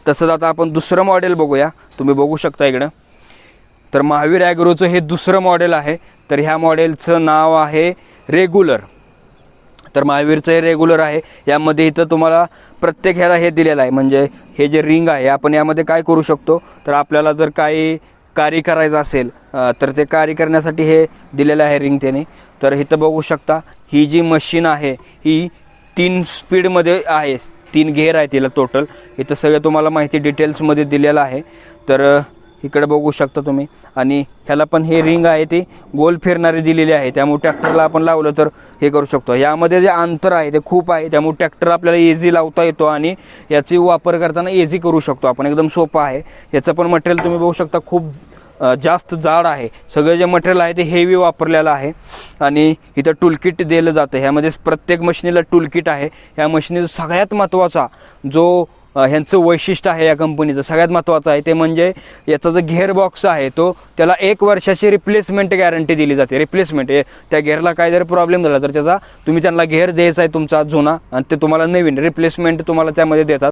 तसंच आता आपण दुसरं मॉडेल बघूया. तुम्ही बघू शकता इकडं. तर महावीर ॲग्रोचं हे दुसरं मॉडेल आहे. तर ह्या मॉडेलचं नाव आहे रेग्युलर. तर महावीरचं हे रेग्युलर आहे. यामध्ये इथं तुम्हाला प्रत्येक ह्याला हे दिलेलं आहे, म्हणजे हे जे रिंग आहे आपण यामध्ये काय करू शकतो, तर आपल्याला जर काही कार्य करायचं असेल तर ते कार्य करण्यासाठी हे दिलेलं आहे रिंग त्याने. तर इथं बघू शकता ही जी मशीन आहे ही 3 स्पीडमध्ये आहे, 3 गेअर आहे तिला टोटल. इथं सगळं तुम्हाला माहिती डिटेल्समध्ये दिलेलं आहे. तर इकडे बघू शकता तुम्ही. आणि ह्याला पण हे रिंग आहे ती गोल फिरणारी दिलेली आहे, त्यामुळे ट्रॅक्टरला आपण लावलं तर हे करू शकतो. यामध्ये जे अंतर आहे ते खूप आहे, त्यामुळे ट्रॅक्टर आपल्याला इझी लावता येतो आणि याची वापर करताना इझी करू शकतो आपण, एकदम सोपं आहे. याचं पण मटेरियल तुम्ही बघू शकता खूप जास्त जाड आहे. सगळं जे मटेरियल आहे ते हेवी वापरलेलं आहे. आणि इथं टूलकिट दिलं जातं. ह्यामध्ये प्रत्येक मशिनीला टूलकिट आहे. ह्या मशिनीचा सगळ्यात महत्त्वाचा जो ह्यांचं वैशिष्ट्य आहे या कंपनीचं सगळ्यात महत्त्वाचं आहे ते म्हणजे याचा जो गिअर बॉक्स आहे तो त्याला 1 वर्षाची रिप्लेसमेंट गॅरंटी दिली जाते. रिप्लेसमेंट त्या गिअरला काय जर प्रॉब्लेम झाला तर त्याचा तुम्ही त्यांना गिअर द्यायचा आहे तुमचा जुना आणि ते तुम्हाला नवीन रिप्लेसमेंट तुम्हाला त्यामध्ये देतात.